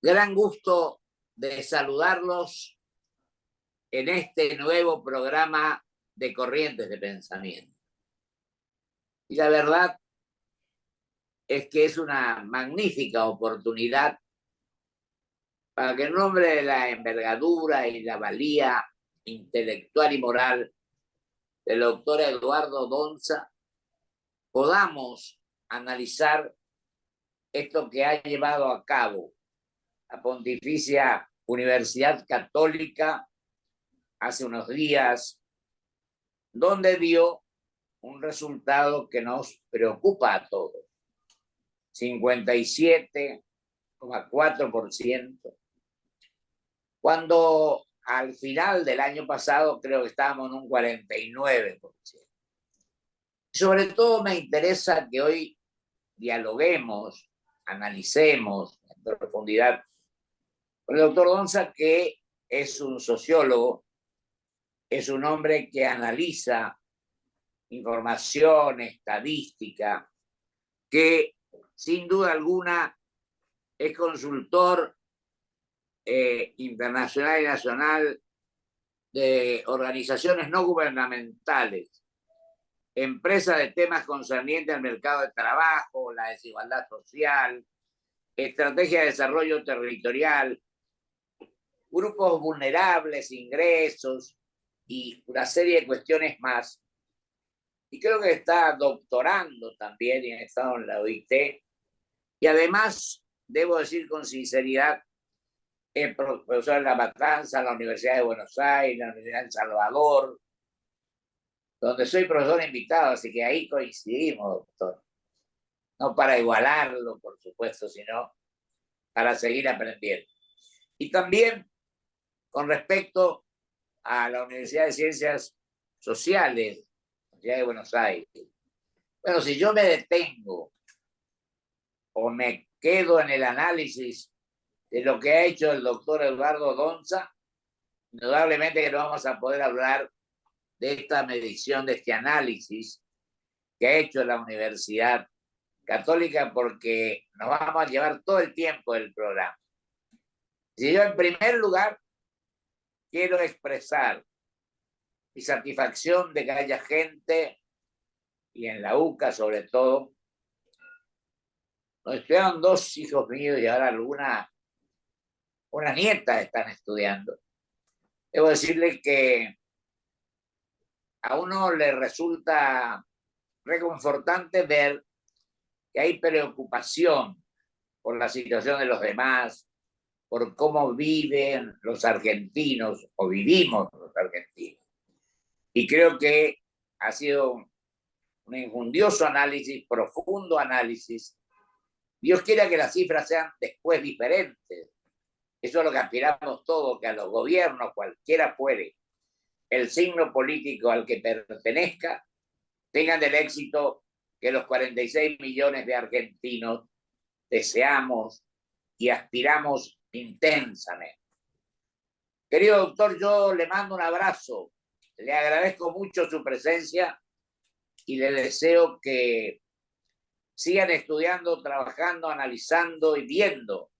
Gran gusto de saludarlos en este nuevo programa de Corrientes de Pensamiento. Y la verdad es que es una magnífica oportunidad para que en nombre de la envergadura y la valía intelectual y moral del doctor Eduardo Donza podamos analizar esto que ha llevado a cabo la Pontificia Universidad Católica hace unos días, donde dio un resultado que nos preocupa a todos. 57,4%, cuando al final del año pasado creo que estábamos en un 49%. Sobre todo me interesa que hoy dialoguemos, analicemos en profundidad con el doctor Donza, que es un sociólogo, es un hombre que analiza información, estadística, que sin duda alguna es consultor internacional y nacional de organizaciones no gubernamentales, empresas de temas concernientes al mercado de trabajo, la desigualdad social, estrategia de desarrollo territorial, grupos vulnerables, ingresos y una serie de cuestiones más. Y creo que está doctorando también y ha estado en la OIT. Y además, debo decir con sinceridad, es profesor en La Matanza, en la Universidad de Buenos Aires, en la Universidad de El Salvador, donde soy profesor invitado, así que ahí coincidimos, doctor. No para igualarlo, por supuesto, sino para seguir aprendiendo. Y también con respecto a la Universidad de Ciencias Sociales, Universidad de Buenos Aires. Bueno, si yo me detengo o me quedo en el análisis de lo que ha hecho el doctor Eduardo Donza, indudablemente que no vamos a poder hablar de esta medición, de este análisis que ha hecho la Universidad Católica, porque nos vamos a llevar todo el tiempo del programa. Si yo en primer lugar quiero expresar mi satisfacción de que haya gente, y en la UCA sobre todo, nos estudiaron 2 hijos míos y ahora unas nietas están estudiando. Debo decirle que a uno le resulta reconfortante ver que hay preocupación por la situación de los demás, por cómo viven los argentinos o vivimos los argentinos. Y creo que ha sido un injundioso análisis, profundo análisis. Dios quiera que las cifras sean después diferentes. Eso es lo que aspiramos todos, que a los gobiernos, cualquiera fuere el signo político al que pertenezca, tengan el éxito que los 46 millones de argentinos deseamos y aspiramos intensamente. Querido doctor, yo le mando un abrazo, le agradezco mucho su presencia y le deseo que sigan estudiando, trabajando, analizando y viendo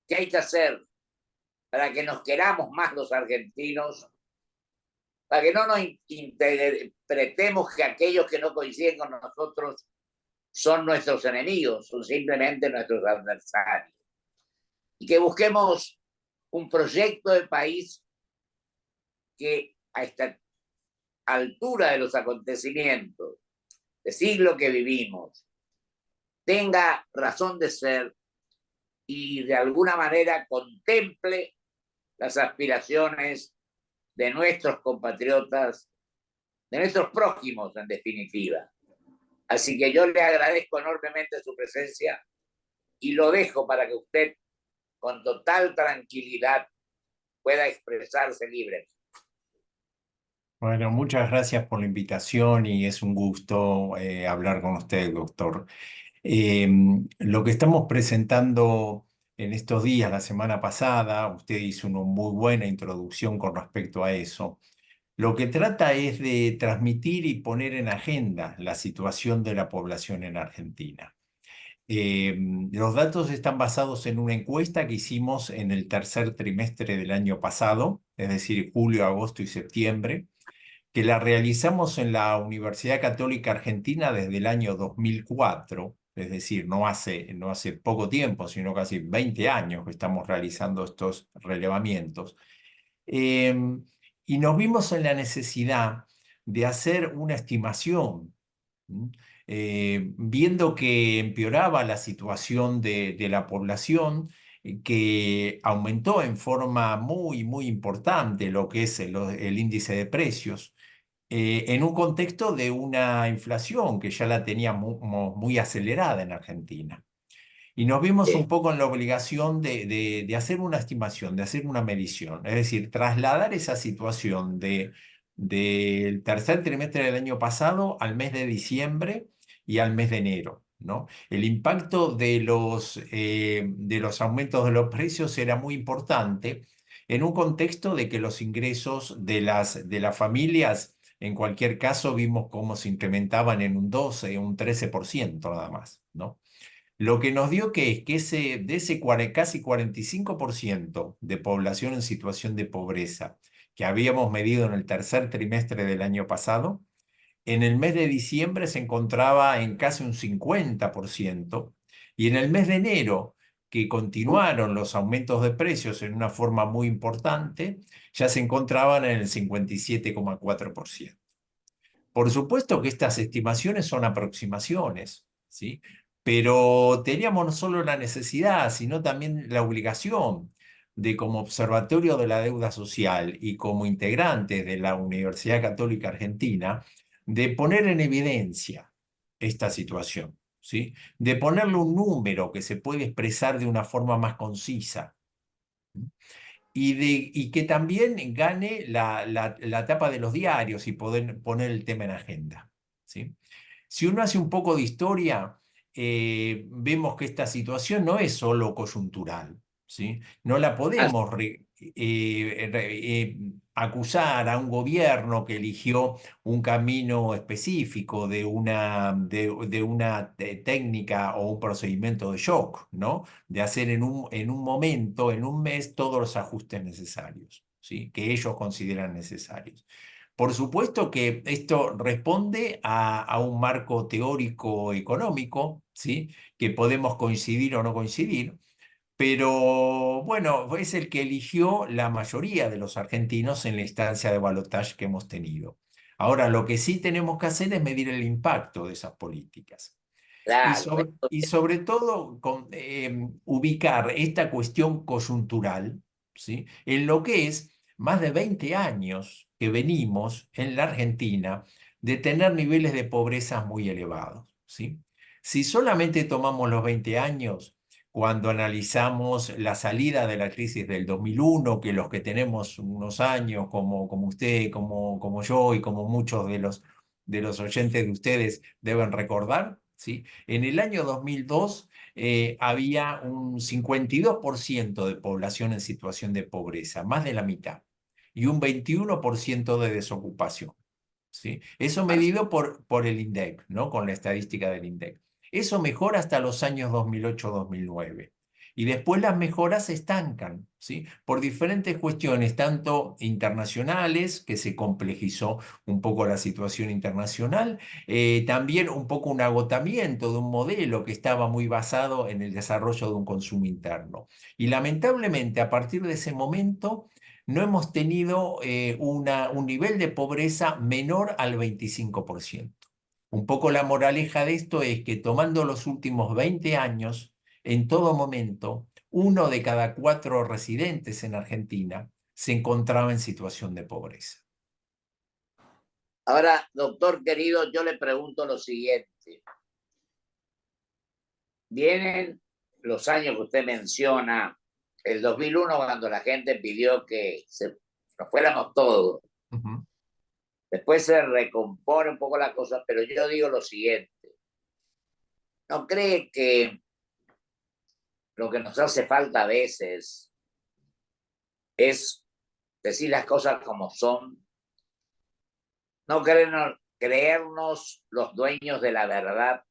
qué hay que hacer para que nos queramos más los argentinos, para que no nos interpretemos que aquellos que no coinciden con nosotros son nuestros enemigos, son simplemente nuestros adversarios. Y que busquemos un proyecto de país que a esta altura de los acontecimientos, del siglo que vivimos, tenga razón de ser y de alguna manera contemple las aspiraciones de nuestros compatriotas, de nuestros prójimos en definitiva. Así que yo le agradezco enormemente su presencia y lo dejo para que usted con total tranquilidad pueda expresarse libre. Bueno, muchas gracias por la invitación y es un gusto hablar con usted, doctor. Eh, lo que estamos presentando en estos días, la semana pasada, usted hizo una muy buena introducción con respecto a eso. Lo que trata es de transmitir y poner en agenda la situación de la población en Argentina. Los datos están basados en una encuesta que hicimos en el tercer trimestre del año pasado, es decir, julio, agosto y septiembre, que la realizamos en la Universidad Católica Argentina desde el año 2004, es decir, no hace poco tiempo, sino casi 20 años que estamos realizando estos relevamientos. Eh, y nos vimos en la necesidad de hacer una estimación, ¿m? Viendo que empeoraba la situación de la población, que aumentó en forma muy importante lo que es el índice de precios, en un contexto de una inflación que ya la teníamos muy acelerada en Argentina. Y nos vimos un Sí, poco en la obligación de hacer una estimación, de hacer una medición, es decir, trasladar esa situación del tercer trimestre del año pasado al mes de diciembre y al mes de enero, ¿no? El impacto de los aumentos de los precios era muy importante en un contexto de que los ingresos de las familias, en cualquier caso, vimos cómo se incrementaban en un 12, un 13% nada más, ¿no? Lo que nos dio que es que de ese casi 45% de población en situación de pobreza que habíamos medido en el tercer trimestre del año pasado, en el mes de diciembre se encontraba en casi un 50% y en el mes de enero, que continuaron los aumentos de precios en una forma muy importante, ya se encontraban en el 57,4%. Por supuesto que estas estimaciones son aproximaciones, ¿sí? Pero teníamos no solo la necesidad, sino también la obligación de, como Observatorio de la Deuda Social y como integrantes de la Universidad Católica Argentina, de poner en evidencia esta situación, ¿sí? De ponerle un número que se puede expresar de una forma más concisa y que también gane la tapa de los diarios y poder poner el tema en agenda, ¿sí? Si uno hace un poco de historia, vemos que esta situación no es solo coyuntural, ¿sí? No la podemos acusar a un gobierno que eligió un camino específico de una técnica o un procedimiento de shock, ¿no? De hacer en un momento, en un mes, todos los ajustes necesarios, ¿sí? Que ellos consideran necesarios. Por supuesto que esto responde a un marco teórico económico, ¿sí? Que podemos coincidir o no coincidir, pero bueno, es el que eligió la mayoría de los argentinos en la instancia de balotaje que hemos tenido. Ahora, lo que sí tenemos que hacer es medir el impacto de esas políticas. claro. Y sobre todo ubicar esta cuestión coyuntural, ¿sí? En lo que es más de 20 años que venimos en la Argentina de tener niveles de pobreza muy elevados, ¿sí? Si solamente tomamos los 20 años, cuando analizamos la salida de la crisis del 2001, que los que tenemos unos años, como usted, como yo y como muchos de los oyentes de ustedes deben recordar, ¿sí? En el año 2002 había un 52% de población en situación de pobreza, más de la mitad, y un 21% de desocupación, ¿sí? Eso medido por el INDEC, ¿no? Con la estadística del INDEC. Eso mejora hasta los años 2008-2009. Y después las mejoras se estancan, ¿sí? Por diferentes cuestiones, tanto internacionales, que se complejizó un poco la situación internacional, también un poco un agotamiento de un modelo que estaba muy basado en el desarrollo de un consumo interno. Y lamentablemente, a partir de ese momento, no hemos tenido un nivel de pobreza menor al 25%. Un poco la moraleja de esto es que tomando los últimos 20 años, en todo momento, uno de cada 4 residentes en Argentina se encontraba en situación de pobreza. Ahora, doctor querido, yo le pregunto lo siguiente. Vienen los años que usted menciona, el 2001 cuando la gente pidió que nos fuéramos todos. Ujú. Después se recompone un poco la cosa, pero yo digo lo siguiente. ¿No cree que lo que nos hace falta a veces es decir las cosas como son? No creernos los dueños de la verdad.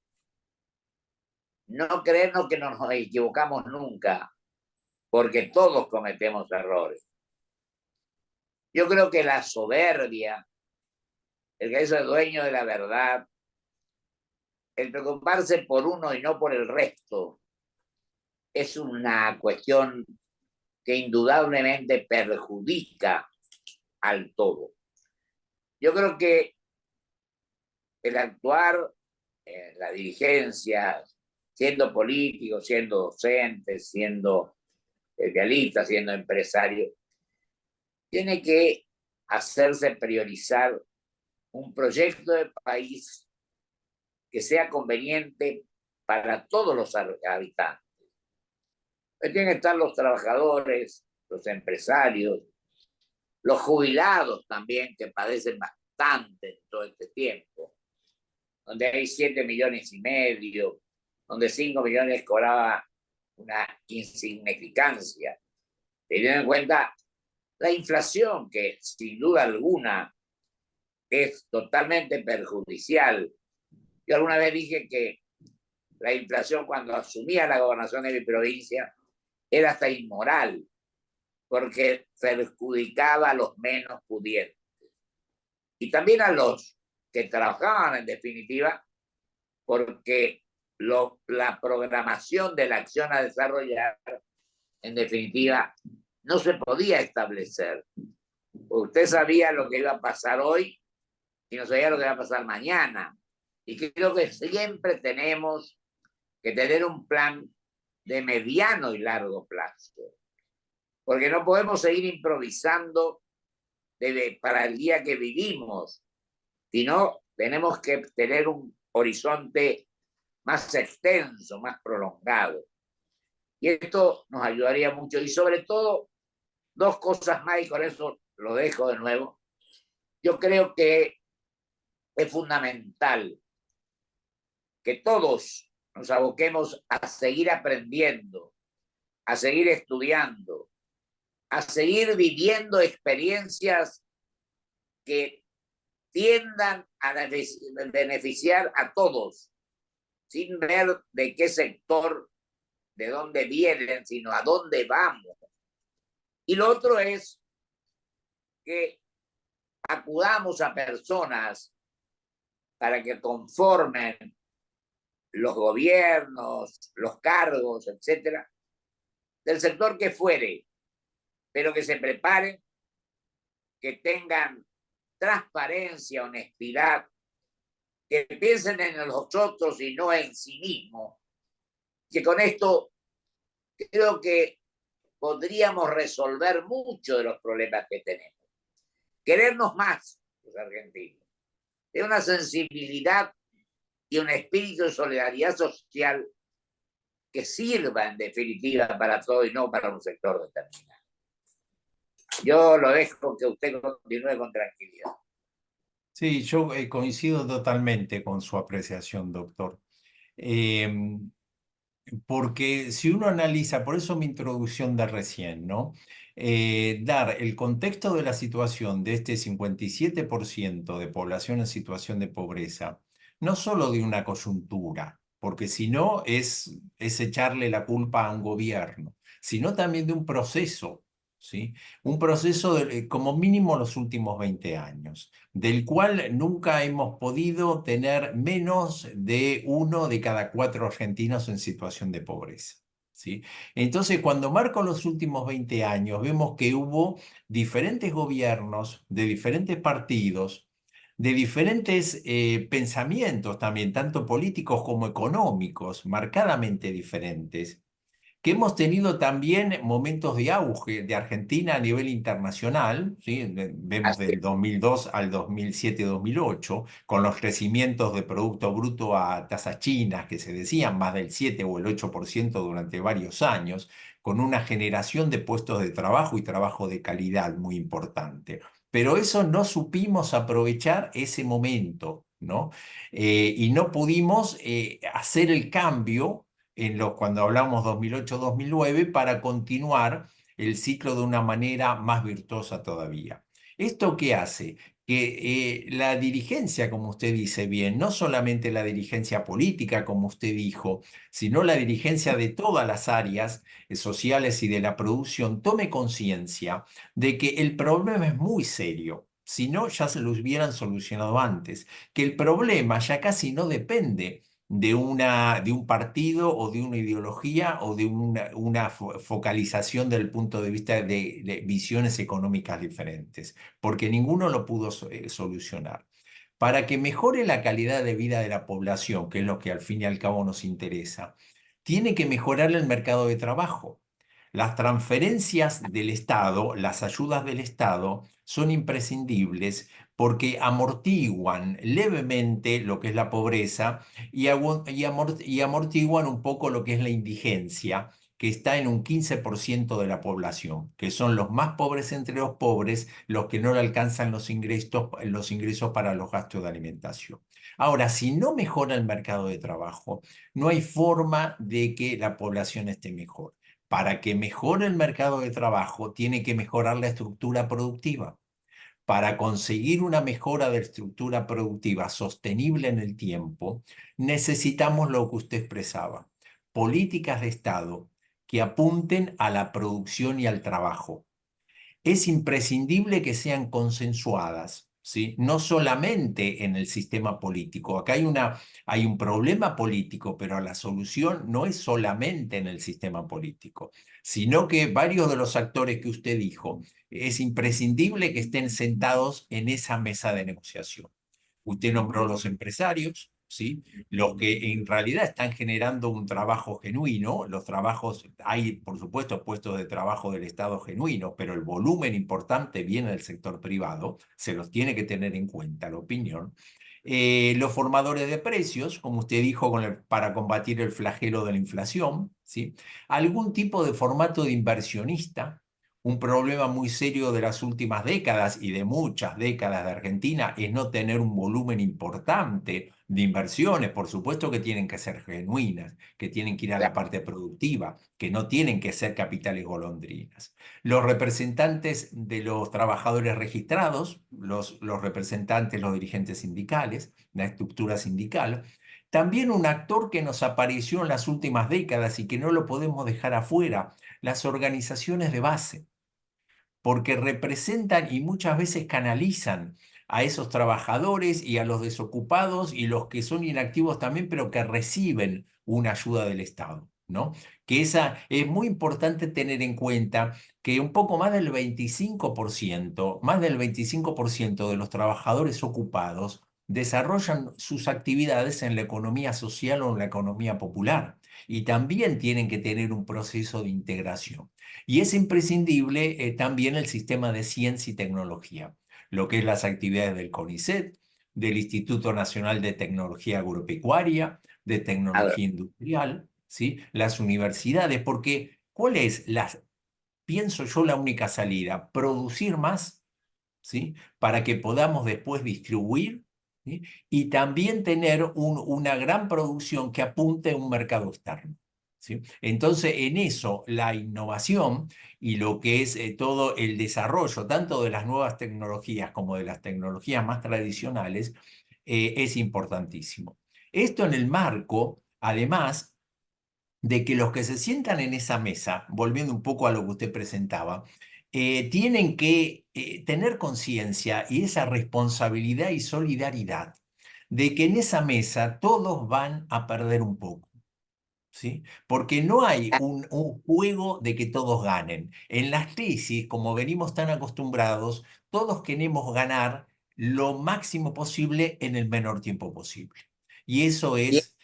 no creernos que no nos equivocamos nunca, porque todos cometemos errores. Yo creo que la soberbia, el que es el dueño de la verdad, el preocuparse por uno y no por el resto, es una cuestión que indudablemente perjudica al todo. Yo creo que el actuar en la dirigencia, siendo político, siendo docente, siendo idealista, siendo empresario, tiene que hacerse priorizar un proyecto de país que sea conveniente para todos los habitantes. Tienen que estar los trabajadores, los empresarios, los jubilados también, que padecen bastante en todo este tiempo, donde hay 7,5 millones, donde 5 millones cobraba una insignificancia, teniendo en cuenta la inflación, que sin duda alguna es totalmente perjudicial. Yo alguna vez dije que la inflación, cuando asumía la gobernación de mi provincia, era hasta inmoral, porque perjudicaba a los menos pudientes y también a los que trabajaban, en definitiva, porque la programación de la acción a desarrollar, en definitiva, no se podía establecer. Usted sabía lo que iba a pasar hoy y no sabía lo que iba a pasar mañana. Y creo que siempre tenemos que tener un plan de mediano y largo plazo, porque no podemos seguir improvisando para el día que vivimos, sino tenemos que tener un horizonte más extenso, más prolongado. Y esto nos ayudaría mucho. Y sobre todo, dos cosas más, y con eso lo dejo de nuevo. Yo creo que es fundamental que todos nos aboquemos a seguir aprendiendo, a seguir estudiando, a seguir viviendo experiencias que tiendan a beneficiar a todos, sin ver de qué sector, de dónde vienen, sino a dónde vamos. Y lo otro es que acudamos a personas para que conformen los gobiernos, los cargos, etcétera, del sector que fuere, pero que se preparen, que tengan transparencia, honestidad, que piensen en los otros y no en sí mismos, que con esto creo que podríamos resolver muchos de los problemas que tenemos. Querernos más, los argentinos, de una sensibilidad y un espíritu de solidaridad social que sirva en definitiva para todo y no para un sector determinado. Yo lo dejo que usted continúe con tranquilidad. Sí, yo coincido totalmente con su apreciación, doctor. Eh, Porque si uno analiza, por eso mi introducción de recién, ¿no? Dar el contexto de la situación de este 57% de población en situación de pobreza, no solo de una coyuntura, porque si no es echarle la culpa a un gobierno, sino también de un proceso, ¿sí? Un proceso como mínimo los últimos 20 años, del cual nunca hemos podido tener menos de 1 de cada 4 argentinos en situación de pobreza. ¿Sí? Entonces, cuando marco los últimos 20 años, vemos que hubo diferentes gobiernos de diferentes partidos, de diferentes pensamientos también, tanto políticos como económicos, marcadamente diferentes, que hemos tenido también momentos de auge de Argentina a nivel internacional, ¿sí? Vemos Así, del 2002 al 2007-2008, con los crecimientos de Producto Bruto a tasas chinas, que se decían más del 7 o el 8% durante varios años, con una generación de puestos de trabajo y trabajo de calidad muy importante. Pero eso no supimos aprovechar ese momento, ¿no? Y no pudimos hacer el cambio cuando hablamos 2008-2009 para continuar el ciclo de una manera más virtuosa todavía. ¿Esto qué hace? que la dirigencia, como usted dice bien, no solamente la dirigencia política, como usted dijo, sino la dirigencia de todas las áreas sociales y de la producción, tome conciencia de que el problema es muy serio. Si no, ya se lo hubieran solucionado antes. Que el problema ya casi no depende de un partido o de una ideología o de una focalización del punto de vista de visiones económicas diferentes, porque ninguno lo pudo solucionar. Para que mejore la calidad de vida de la población, que es lo que al fin y al cabo nos interesa, tiene que mejorar el mercado de trabajo. Las transferencias del Estado, las ayudas del Estado, son imprescindibles porque amortiguan levemente lo que es la pobreza y amortiguan un poco lo que es la indigencia, que está en un 15% de la población, que son los más pobres entre los pobres, los que no le alcanzan los ingresos para los gastos de alimentación. Ahora, si no mejora el mercado de trabajo, no hay forma de que la población esté mejor. Para que mejore el mercado de trabajo, tiene que mejorar la estructura productiva. Para conseguir una mejora de estructura productiva sostenible en el tiempo, necesitamos lo que usted expresaba, políticas de Estado que apunten a la producción y al trabajo. Es imprescindible que sean consensuadas, ¿sí? No solamente en el sistema político. Acá hay un problema político, pero la solución no es solamente en el sistema político, sino que varios de los actores que usted dijo, es imprescindible que estén sentados en esa mesa de negociación. Usted nombró los empresarios, ¿sí? Los que en realidad están generando un trabajo genuino. Los trabajos, hay por supuesto puestos de trabajo del Estado genuinos, pero el volumen importante viene del sector privado, se los tiene que tener en cuenta la opinión. Los formadores de precios, como usted dijo, para combatir el flagelo de la inflación, ¿sí? Algún tipo de formato de inversionista. Un problema muy serio de las últimas décadas y de muchas décadas de Argentina es no tener un volumen importante de inversiones. Por supuesto que tienen que ser genuinas, que tienen que ir a la parte productiva, que no tienen que ser capitales golondrinas. Los representantes de los trabajadores registrados, los representantes, los dirigentes sindicales, la estructura sindical. También un actor que nos apareció en las últimas décadas y que no lo podemos dejar afuera, las organizaciones de base, porque representan y muchas veces canalizan a esos trabajadores y a los desocupados y los que son inactivos también, pero que reciben una ayuda del Estado, ¿no? Que esa es muy importante tener en cuenta que un poco más del 25% de los trabajadores ocupados desarrollan sus actividades en la economía social o en la economía popular y también tienen que tener un proceso de integración. Y es imprescindible también el sistema de ciencia y tecnología, lo que es las actividades del CONICET, del Instituto Nacional de Tecnología Agropecuaria, de A ver, Tecnología Industrial, ¿sí? Las universidades, porque ¿cuál es pienso yo, la única salida? Producir más, ¿sí? Para que podamos después distribuir, ¿sí? Y también tener una gran producción que apunte a un mercado externo, ¿sí? Entonces, en eso, la innovación y lo que es todo el desarrollo, tanto de las nuevas tecnologías como de las tecnologías más tradicionales, es importantísimo. Esto en el marco, además, de que los que se sientan en esa mesa, volviendo un poco a lo que usted presentaba, tienen que tener conciencia y esa responsabilidad y solidaridad de que en esa mesa todos van a perder un poco. ¿Sí? Porque no hay un juego de que todos ganen. En las crisis, como venimos tan acostumbrados, todos queremos ganar lo máximo posible en el menor tiempo posible. Y eso tiene es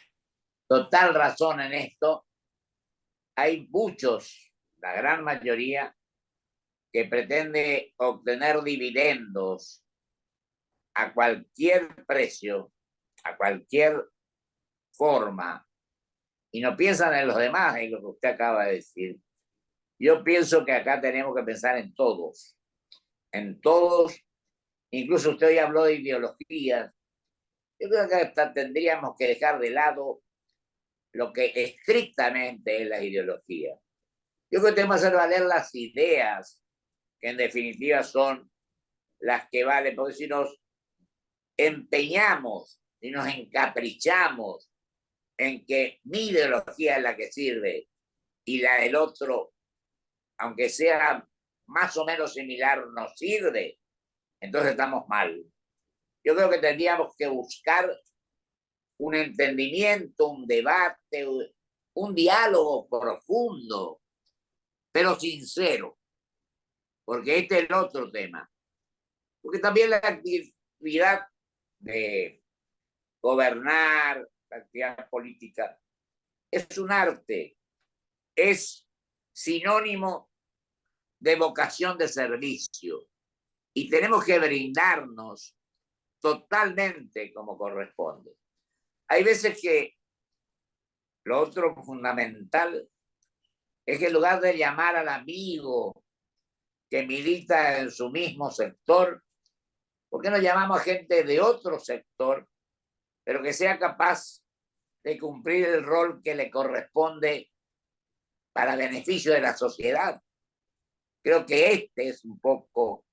total razón en esto. Hay muchos, la gran mayoría, que pretende obtener dividendos a cualquier precio, a cualquier forma, y no piensan en los demás, en lo que usted acaba de decir. Yo pienso que acá tenemos que pensar en todos, incluso usted hoy habló de ideologías. Yo creo que hasta tendríamos que dejar de lado lo que estrictamente es la ideología. Yo creo que tenemos que hacer valer las ideas, que en definitiva son las que valen, porque si nos empeñamos y nos encaprichamos en que mi ideología es la que sirve y la del otro, aunque sea más o menos similar, no sirve, entonces estamos mal. Yo creo que tendríamos que buscar un entendimiento, un debate, un diálogo profundo, pero sincero, porque este es el otro tema. Porque también la actividad de gobernar, la actividad política, es un arte, es sinónimo de vocación de servicio y tenemos que brindarnos totalmente como corresponde. Hay veces que lo otro fundamental es que en lugar de llamar al amigo que milita en su mismo sector, ¿por qué no llamamos a gente de otro sector, pero que sea capaz de cumplir el rol que le corresponde para beneficio de la sociedad? Creo que este es un poco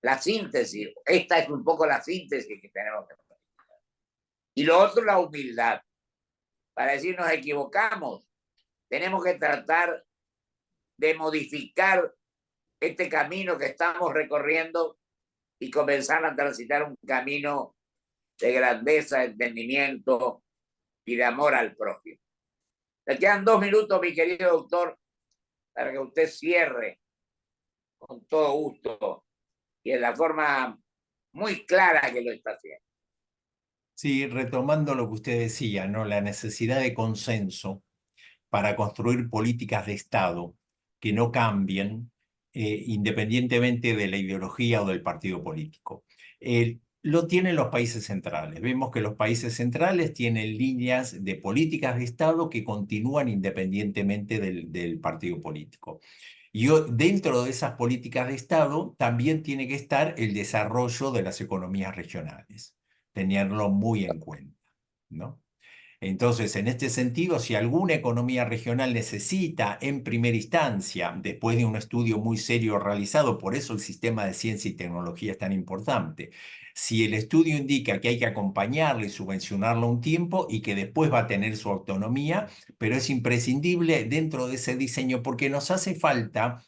la síntesis, esta es un poco la síntesis que tenemos que hacer. Y lo otro, la humildad, para decir nos equivocamos, tenemos que tratar de modificar este camino que estamos recorriendo y comenzar a transitar un camino de grandeza, de entendimiento y de amor al prójimo. Le quedan 2 minutos, mi querido doctor, para que usted cierre con todo gusto y en la forma muy clara que lo está haciendo. Sí, retomando lo que usted decía, ¿no? La necesidad de consenso para construir políticas de Estado que no cambien independientemente de la ideología o del partido político. Lo tienen los países centrales. Vemos que los países centrales tienen líneas de políticas de Estado que continúan independientemente del partido político. Y dentro de esas políticas de Estado también tiene que estar el desarrollo de las economías regionales, tenerlo muy en cuenta, ¿no? Entonces, en este sentido, si alguna economía regional necesita en primera instancia, después de un estudio muy serio realizado, por eso el sistema de ciencia y tecnología es tan importante, si el estudio indica que hay que acompañarlo y subvencionarlo un tiempo y que después va a tener su autonomía, pero es imprescindible dentro de ese diseño porque nos hace falta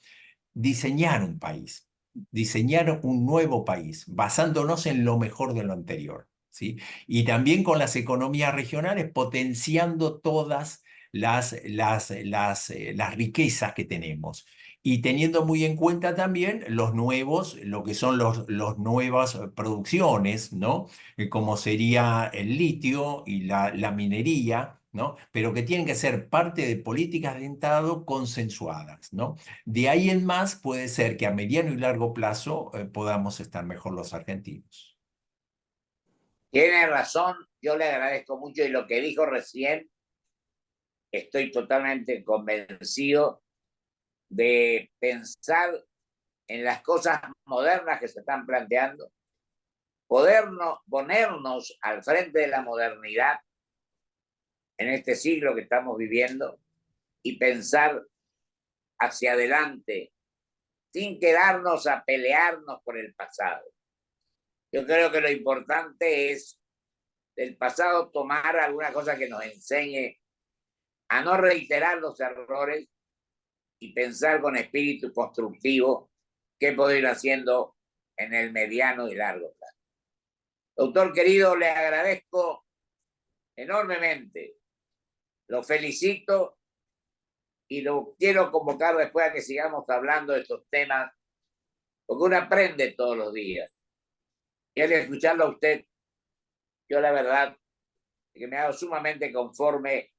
diseñar un país, diseñar un nuevo país, basándonos en lo mejor de lo anterior, ¿sí? Y también con las economías regionales, potenciando todas las riquezas que tenemos. Y teniendo muy en cuenta también los nuevos, lo que son los nuevas producciones, ¿no? Como sería el litio y la minería, ¿no? Pero que tienen que ser parte de políticas de Estado consensuadas, ¿no? De ahí en más puede ser que a mediano y largo plazo podamos estar mejor los argentinos. Tiene razón, yo le agradezco mucho y lo que dijo recién, estoy totalmente convencido de pensar en las cosas modernas que se están planteando, ponernos al frente de la modernidad en este siglo que estamos viviendo y pensar hacia adelante sin quedarnos a pelearnos por el pasado. Yo creo que lo importante es del pasado tomar alguna cosa que nos enseñe a no reiterar los errores y pensar con espíritu constructivo qué puedo ir haciendo en el mediano y largo plazo. Doctor querido, le agradezco enormemente, lo felicito y lo quiero convocar después a que sigamos hablando de estos temas, porque uno aprende todos los días. Y al escucharlo a usted, yo la verdad que me hago sumamente conforme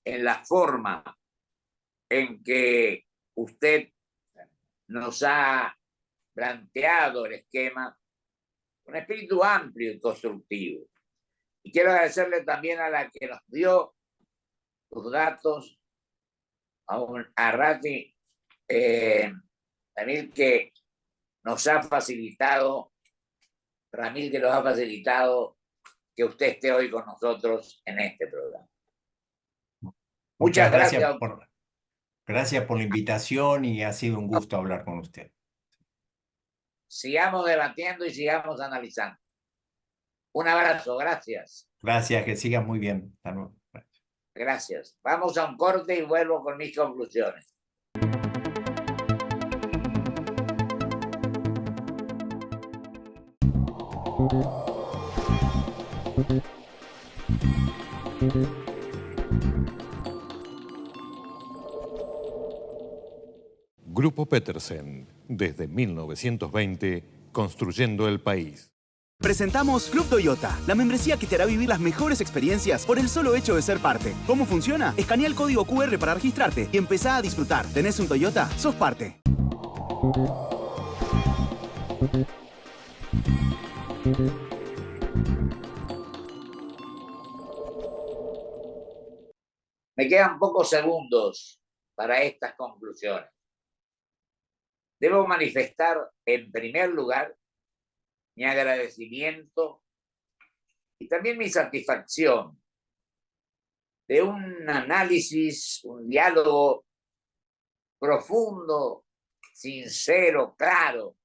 en la forma en que usted nos ha planteado el esquema, un espíritu amplio y constructivo. Y quiero agradecerle también a la que nos dio los datos, a Rati, Ramil, que nos ha facilitado, Ramil, que nos ha facilitado que usted esté hoy con nosotros en este programa. Muchas Muchas gracias. gracias por la invitación y ha sido un gusto hablar con usted. sigamos debatiendo y sigamos analizando. Un abrazo, gracias. Gracias, que sigas muy bien. Hasta luego. Gracias. Vamos a un corte y vuelvo con mis conclusiones. Grupo Petersen, desde 1920, construyendo el país. Presentamos Club Toyota, la membresía que te hará vivir las mejores experiencias por el solo hecho de ser parte. ¿Cómo funciona? Escanea el código QR para registrarte y empezá a disfrutar. ¿Tenés un Toyota? ¡Sos parte! Me quedan pocos segundos para estas conclusiones. Debo manifestar, en primer lugar, mi agradecimiento y también mi satisfacción de un análisis, un diálogo profundo, sincero, claro,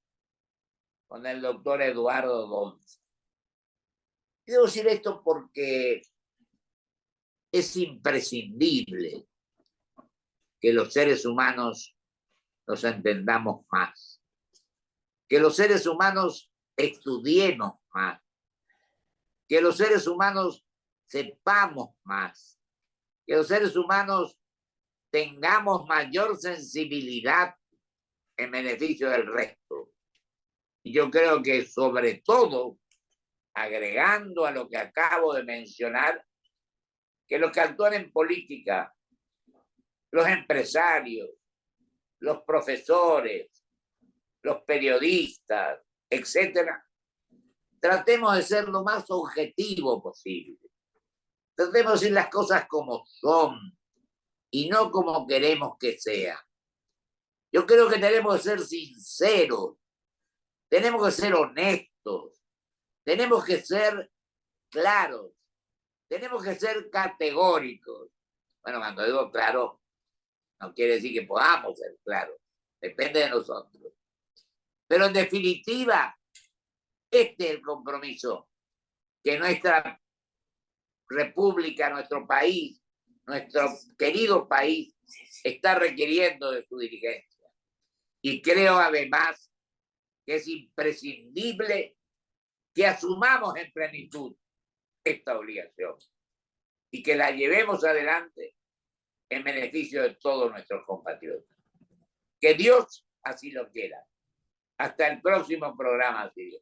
con el doctor Eduardo Donza. Y debo decir esto porque es imprescindible que los seres humanos nos entendamos más, que los seres humanos estudiemos más, que los seres humanos sepamos más, que los seres humanos tengamos mayor sensibilidad en beneficio del resto. Y yo creo que sobre todo, agregando a lo que acabo de mencionar, que los que actúan en política, los empresarios, los profesores, los periodistas, etcétera, tratemos de ser lo más objetivo posible. Tratemos de decir las cosas como son y no como queremos que sean. Yo creo que tenemos que ser sinceros, tenemos que ser honestos, tenemos que ser claros, tenemos que ser categóricos. Bueno, cuando digo claro, no quiere decir que podamos ser claros, depende de nosotros. Pero en definitiva, este es el compromiso que nuestra república, nuestro país, nuestro querido país, está requiriendo de su dirigencia. Y creo además que es imprescindible que asumamos en plenitud esta obligación y que la llevemos adelante en beneficio de todos nuestros compatriotas. Que Dios así lo quiera. Hasta el próximo programa, Sirio.